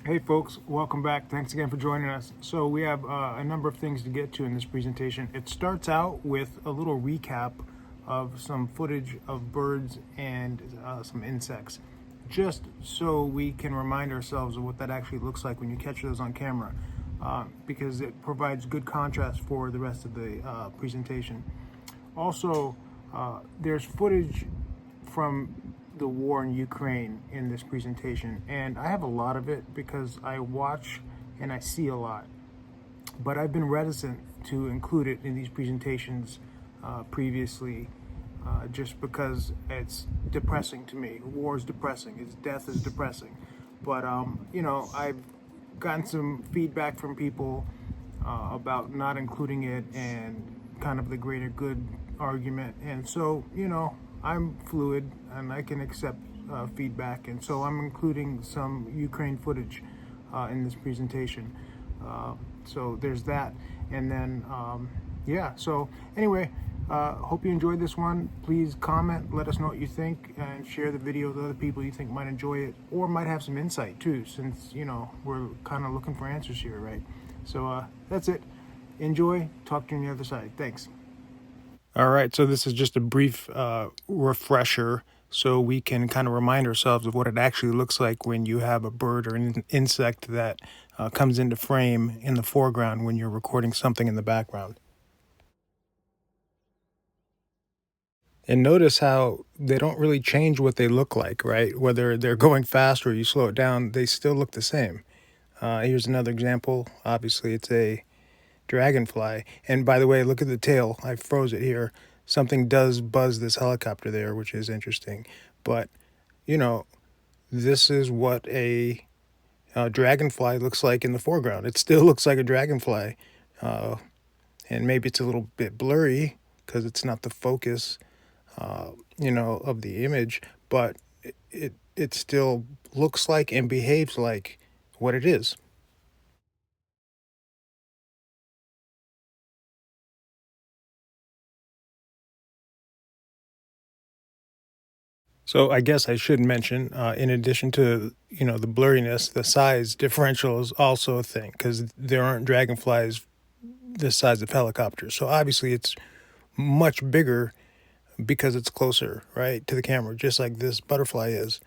Hey folks, welcome back. Thanks again for joining us. So we have a number of things to get to in this presentation. It starts out with a little recap of some footage of birds and some insects, just so we can remind ourselves of what that actually looks like when you catch those on camera, because it provides good contrast for the rest of the presentation. Also, there's footage from the war in Ukraine in this presentation, and I have a lot of it because I watch and I see a lot. But I've been reticent to include it in these presentations previously, just because it's depressing to me. War is depressing. Its death is depressing. But I've gotten some feedback from people about not including it and kind of the greater good argument. And so, I'm fluid and I can accept feedback. And so I'm including some Ukraine footage in this presentation. So there's that. And then, so anyway, hope you enjoyed this one. Please comment, let us know what you think, and share the video with other people you think might enjoy it or might have some insight too, since, we're kind of looking for answers here, right? So that's it. Enjoy. Talk to you on the other side. Thanks. All right, so this is just a brief refresher so we can kind of remind ourselves of what it actually looks like when you have a bird or an insect that comes into frame in the foreground when you're recording something in the background. And notice how they don't really change what they look like, right? Whether they're going fast or you slow it down, they still look the same. Here's another example. Obviously, it's a dragonfly. And by the way, look at the tail. I froze it here. Something does buzz this helicopter there, which is interesting. But, you know, this is what a dragonfly looks like in the foreground. It still looks like a dragonfly. Uh, and maybe it's a little bit blurry because it's not the focus, of the image, but it still looks like and behaves like what it is. So I guess I should mention, in addition to the blurriness, the size differential is also a thing because there aren't dragonflies the size of helicopters. So obviously it's much bigger because it's closer, right, to the camera, just like this butterfly is,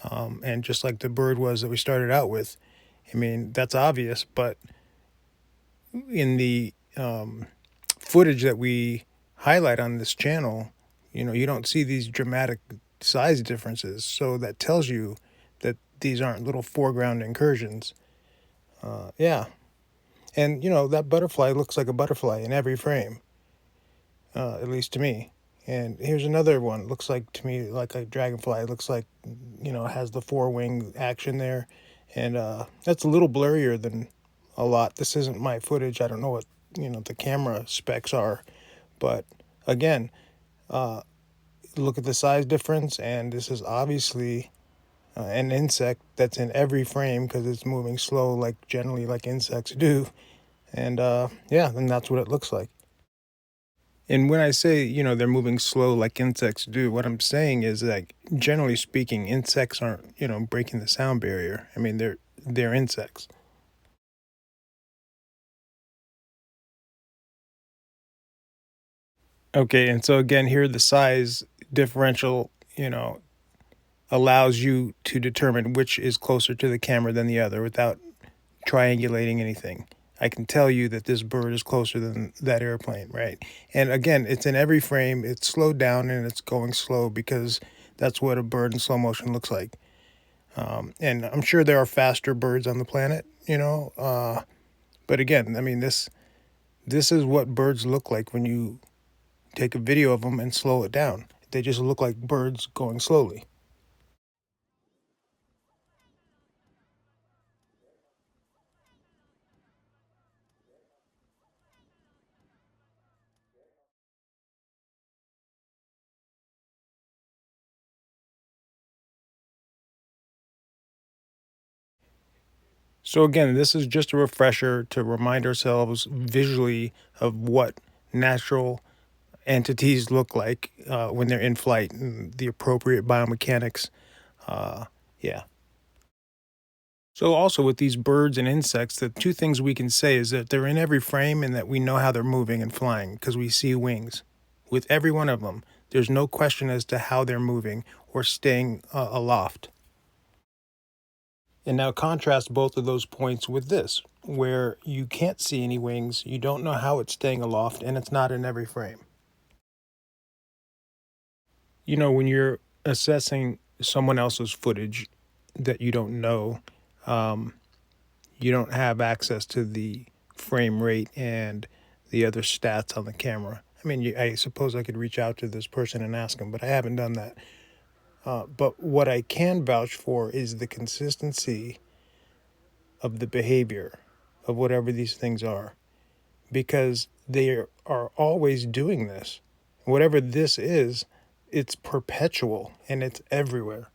and just like the bird was that we started out with. I mean, that's obvious, but in the footage that we highlight on this channel, you don't see these dramatic size differences. So that tells you that these aren't little foreground incursions. Yeah. And, that butterfly looks like a butterfly in every frame, at least to me. And here's another one. Looks like to me like a dragonfly. It looks like, has the four wing action there. And that's a little blurrier than a lot. This isn't my footage. I don't know what, the camera specs are. But again, look at the size difference. And this is obviously an insect that's in every frame because it's moving slow, generally like insects do. And then that's what it looks like. And when I say, they're moving slow like insects do, what I'm saying is like generally speaking, insects aren't, breaking the sound barrier. I mean, they're insects. Okay, and so again, here the size differential, allows you to determine which is closer to the camera than the other without triangulating anything. I can tell you that this bird is closer than that airplane, right? And again, it's in every frame. It's slowed down and it's going slow because that's what a bird in slow motion looks like. And I'm sure there are faster birds on the planet, but again, I mean this is what birds look like when you take a video of them and slow it down. They just look like birds going slowly. So again, this is just a refresher to remind ourselves visually of what natural entities look like when they're in flight and the appropriate biomechanics. Yeah. So also with these birds and insects, the two things we can say is that they're in every frame and that we know how they're moving and flying because we see wings. With every one of them, there's no question as to how they're moving or staying aloft. And now contrast both of those points with this, where you can't see any wings, you don't know how it's staying aloft, and it's not in every frame. You know, when you're assessing someone else's footage that you don't know, um, you don't have access to the frame rate and the other stats on the camera. I mean, I suppose I could reach out to this person and ask them, but I haven't done that. But what I can vouch for is the consistency of the behavior of whatever these things are, because they are always doing this. Whatever this is, it's perpetual and it's everywhere.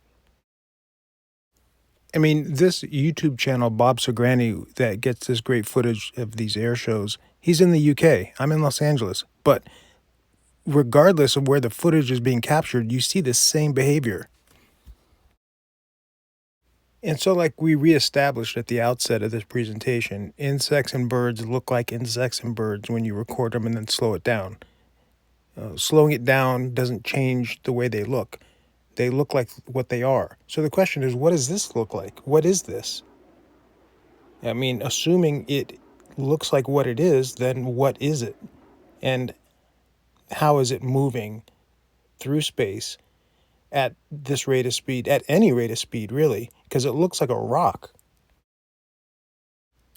I mean, this YouTube channel, Bob Sagrani, that gets this great footage of these air shows, he's in the UK. I'm in Los Angeles. But regardless of where the footage is being captured, you see the same behavior. And so, like we reestablished at the outset of this presentation, insects and birds look like insects and birds when you record them and then slow it down. Slowing it down doesn't change the way they look. They look like what they are. So the question is, what does this look like? What is this? I mean, assuming it looks like what it is, then what is it? And how is it moving through space at this rate of speed, at any rate of speed, really? Because it looks like a rock.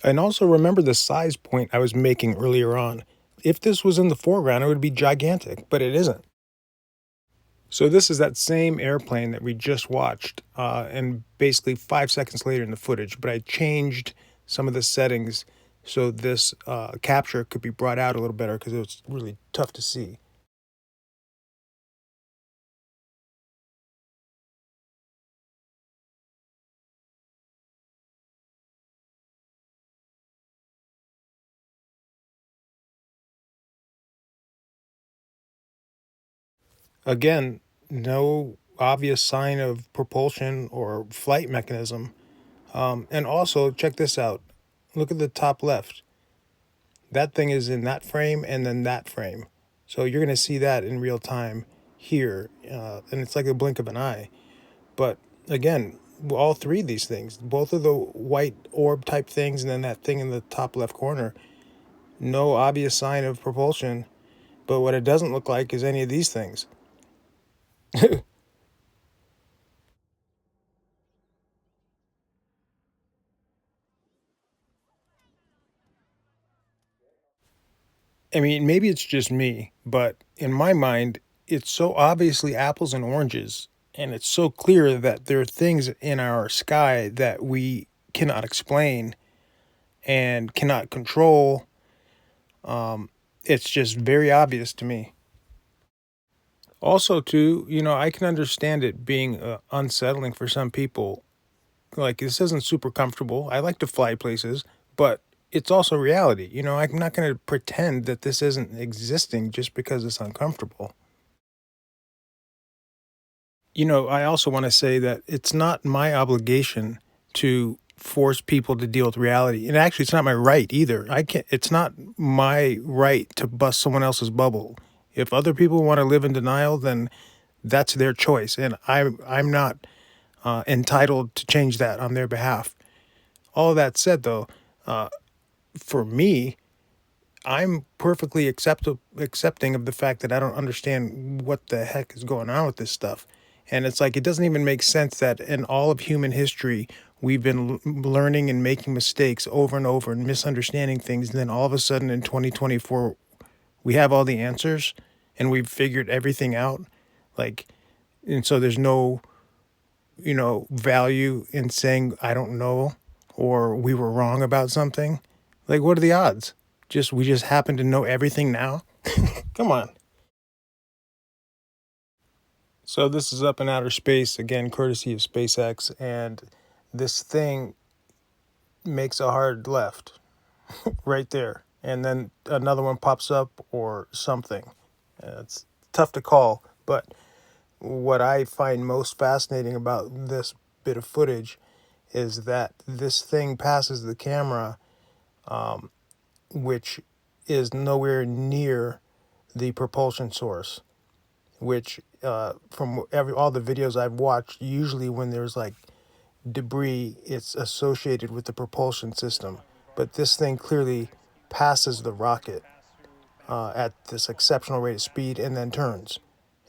And also remember the size point I was making earlier on. If this was in the foreground, it would be gigantic, but it isn't. So this is that same airplane that we just watched, and basically 5 seconds later in the footage, but I changed some of the settings so this capture could be brought out a little better because it was really tough to see. Again, no obvious sign of propulsion or flight mechanism. And also, check this out. Look at the top left. That thing is in that frame and then that frame. So you're going to see that in real time here. And it's like a blink of an eye. But again, all three of these things, both of the white orb type things and then that thing in the top left corner, no obvious sign of propulsion. But what it doesn't look like is any of these things. I mean, maybe it's just me, but in my mind, it's so obviously apples and oranges. And it's so clear that there are things in our sky that we cannot explain and cannot control. It's just very obvious to me. Also, too, I can understand it being unsettling for some people. Like, this isn't super comfortable. I like to fly places, but it's also reality. I'm not going to pretend that this isn't existing just because it's uncomfortable. I also want to say that it's not my obligation to force people to deal with reality. And actually, it's not my right either. It's not my right to bust someone else's bubble. If other people want to live in denial, then that's their choice. And I'm not entitled to change that on their behalf. All of that said, though, for me, I'm perfectly accepting of the fact that I don't understand what the heck is going on with this stuff. And it's like, it doesn't even make sense that in all of human history, we've been learning and making mistakes over and over and misunderstanding things. And then all of a sudden in 2024, we have all the answers and we've figured everything out. Like, and so there's no, value in saying, I don't know, or we were wrong about something. Like, what are the odds? We just happen to know everything now? Come on. So this is up in outer space, again, courtesy of SpaceX, and this thing makes a hard left right there. And then another one pops up or something. It's tough to call, but what I find most fascinating about this bit of footage is that this thing passes the camera, which is nowhere near the propulsion source, which from all the videos I've watched, usually when there's like debris, it's associated with the propulsion system. But this thing clearly passes the rocket at this exceptional rate of speed and then turns.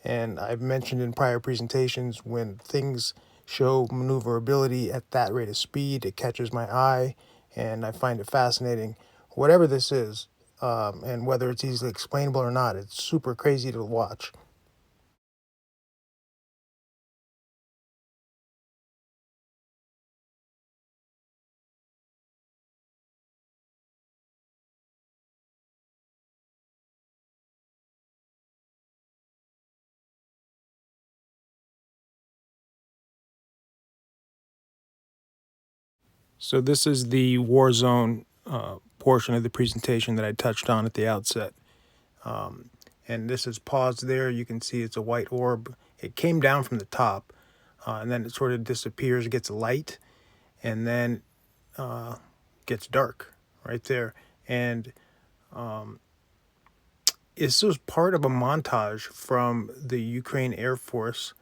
And I've mentioned in prior presentations, when things show maneuverability at that rate of speed, it catches my eye and I find it fascinating. Whatever this is, and whether it's easily explainable or not, it's super crazy to watch. So this is the war zone portion of the presentation that I touched on at the outset. And this is paused there. You can see it's a white orb. It came down from the top, and then it sort of disappears, gets light, and then gets dark right there. And this was part of a montage from the Ukraine Air Force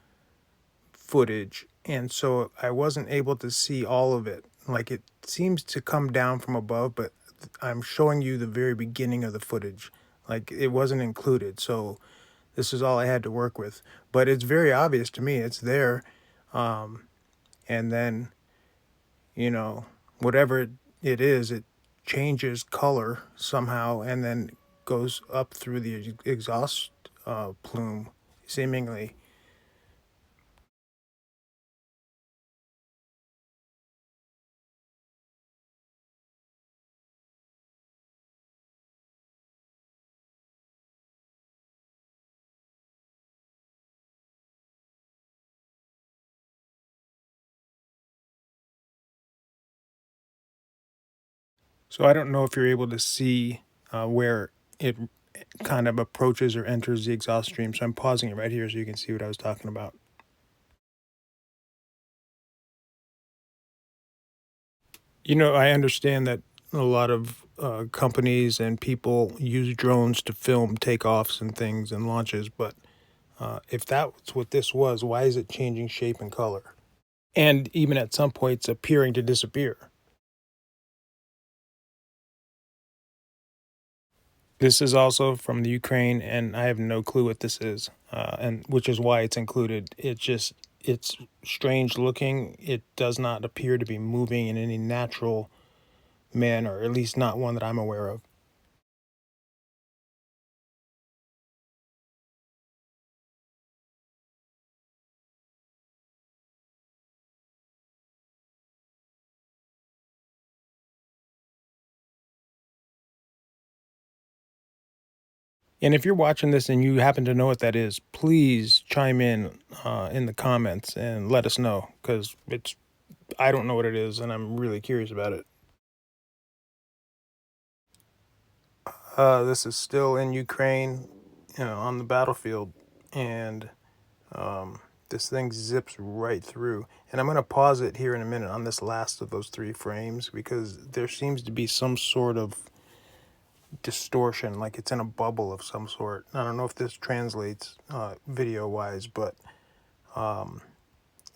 footage, and so I wasn't able to see all of it. Like, it seems to come down from above, but I'm showing you the very beginning of the footage. Like, it wasn't included, so this is all I had to work with. But it's very obvious to me. It's there, and then, you know, whatever it is, it changes color somehow, and then goes up through the exhaust plume, seemingly. So I don't know if you're able to see where it kind of approaches or enters the exhaust stream. So I'm pausing it right here so you can see what I was talking about. You know, I understand that a lot of companies and people use drones to film takeoffs and things and launches, but if that's what this was, why is it changing shape and color? And even at some points appearing to disappear. This is also from the Ukraine, and I have no clue what this is, and which is why it's included. It's strange looking. It does not appear to be moving in any natural manner, at least not one that I'm aware of. And if you're watching this and you happen to know what that is, please chime in the comments and let us know, because it's I don't know what it is, and I'm really curious about it. This is still in Ukraine, on the battlefield, and this thing zips right through. And I'm going to pause it here in a minute on this last of those 3 frames because there seems to be some sort of distortion, like it's in a bubble of some sort. I don't know if this translates video wise, but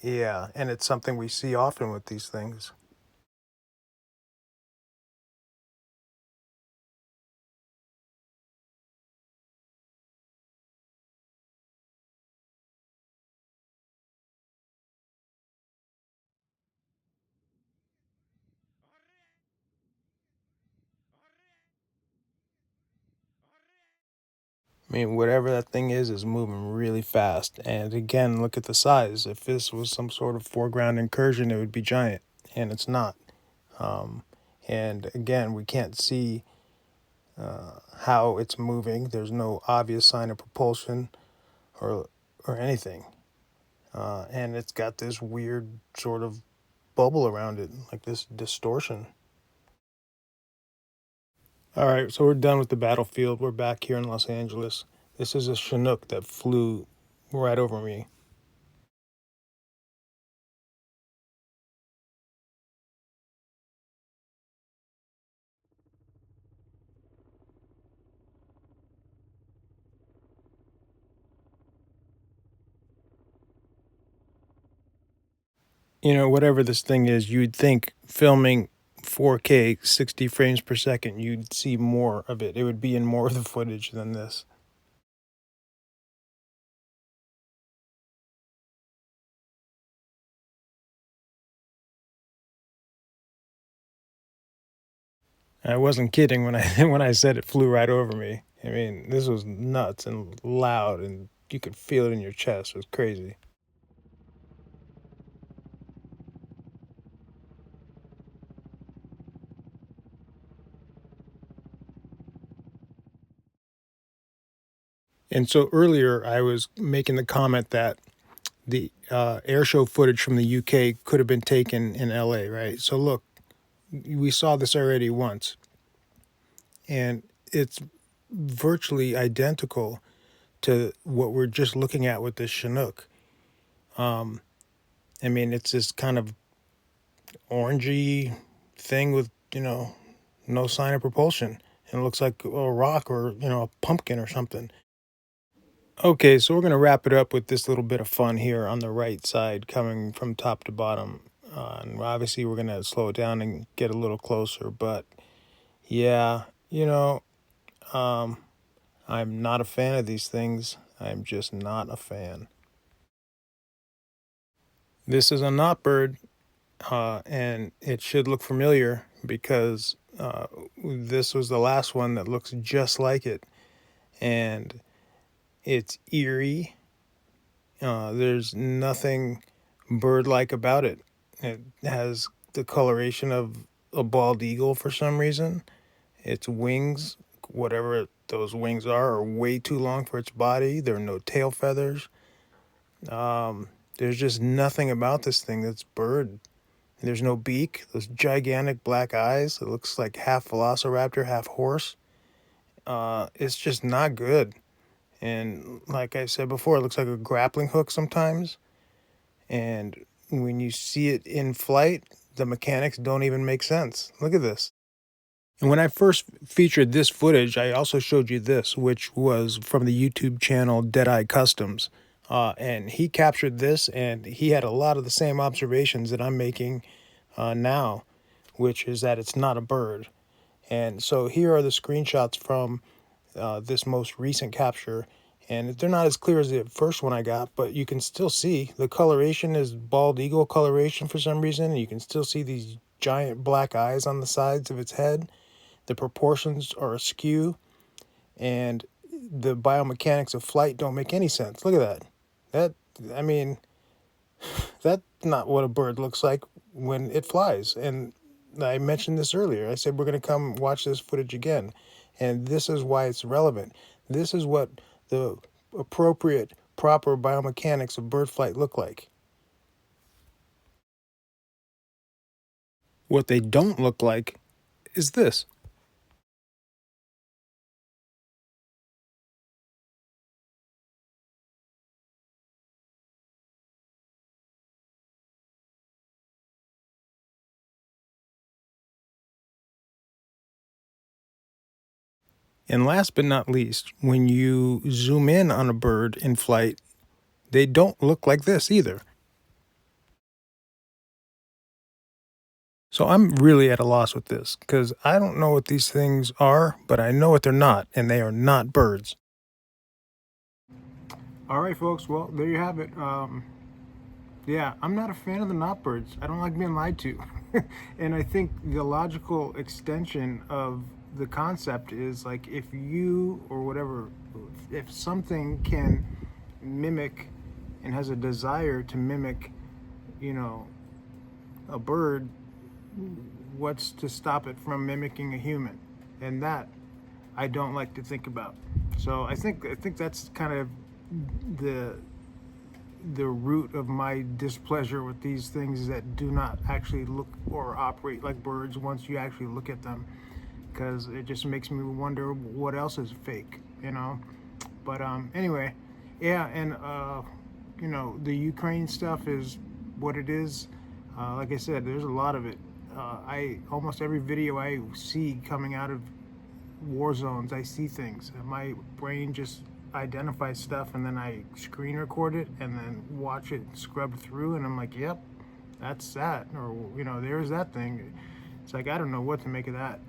yeah, and it's something we see often with these things. I mean, whatever that thing is moving really fast. And again, look at the size. If this was some sort of foreground incursion, it would be giant, and it's not. And again, we can't see how it's moving. There's no obvious sign of propulsion or anything, and it's got this weird sort of bubble around it, like this distortion. All right, so we're done with the battlefield. We're back here in Los Angeles. This is a Chinook that flew right over me. You know, whatever this thing is, you'd think filming 4K 60 frames per second, you'd see more of it. It would be in more of the footage than this. I wasn't kidding when I when I said it flew right over me. I mean, this was nuts and loud, and you could feel it in your chest. It was crazy. And so earlier, I was making the comment that the air show footage from the UK could have been taken in LA, right? So look, we saw this already once, and it's virtually identical to what we're just looking at with this Chinook. I mean, it's this kind of orangey thing with, no sign of propulsion. And it looks like a rock or, a pumpkin or something. Okay, so we're going to wrap it up with this little bit of fun here on the right side coming from top to bottom. And obviously, we're going to slow it down and get a little closer. But yeah, I'm not a fan of these things. I'm just not a fan. This is a knot bird, and it should look familiar because this was the last one that looks just like it. And it's eerie. There's nothing bird-like about it. It has the coloration of a bald eagle for some reason. Its wings, whatever those wings are way too long for its body. There are no tail feathers. There's just nothing about this thing that's bird. There's no beak. Those gigantic black eyes. It looks like half velociraptor, half horse. It's just not good. And like I said before, it looks like a grappling hook sometimes. And when you see it in flight, the mechanics don't even make sense. Look at this. And when I first featured this footage, I also showed you this, which was from the YouTube channel DeadEye Customs. And he captured this, and he had a lot of the same observations that I'm making now, which is that it's not a bird. And so here are the screenshots from this most recent capture. And they're not as clear as the first one I got, but you can still see the coloration is bald eagle coloration for some reason. And you can still see these giant black eyes on the sides of its head. The proportions are askew, and the biomechanics of flight don't make any sense. Look at that. I mean, that's not what a bird looks like when it flies. And I mentioned this earlier. I said we're going to come watch this footage again. And this is why it's relevant. This is what the appropriate, proper biomechanics of bird flight look like. What they don't look like is this. And last but not least, when you zoom in on a bird in flight, they don't look like this either. So I'm really at a loss with this because I don't know what these things are, but I know what they're not, and they are not birds. All right, folks. Well, there you have it. Yeah, I'm not a fan of the not birds. I don't like being lied to. And I think the logical extension of the concept is like if you or whatever, if something can mimic and has a desire to mimic, you know, a bird, what's to stop it from mimicking a human? And that I don't like to think about. So I think that's kind of the root of my displeasure with these things that do not actually look or operate like birds once you actually look at them, because it just makes me wonder what else is fake, but anyway, yeah. And the Ukraine stuff is what it is. Like I said, there's a lot of it. I almost every video I see coming out of war zones, I see things. My brain just identifies stuff, and then I screen record it and then watch it scrubbed through, and I'm like, yep, that's that, or there's that thing. It's like, I don't know what to make of that.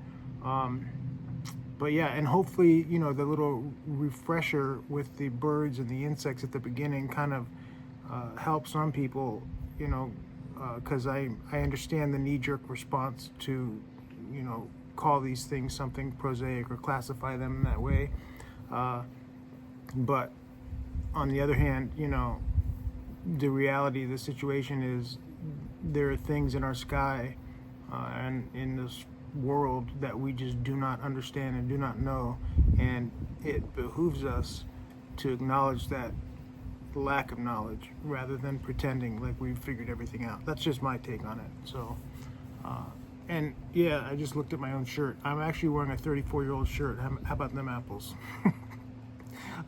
But yeah, and hopefully, the little refresher with the birds and the insects at the beginning kind of helps some people, because I understand the knee-jerk response to, call these things something prosaic or classify them in that way. But on the other hand, the reality of the situation is there are things in our sky and in this world that we just do not understand and do not know, and it behooves us to acknowledge that lack of knowledge rather than pretending like we've figured everything out. That's just my take on it. So and yeah, I just looked at my own shirt. I'm actually wearing a 34-year-old shirt. How about them apples?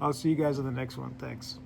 I'll see you guys on the next one. Thanks.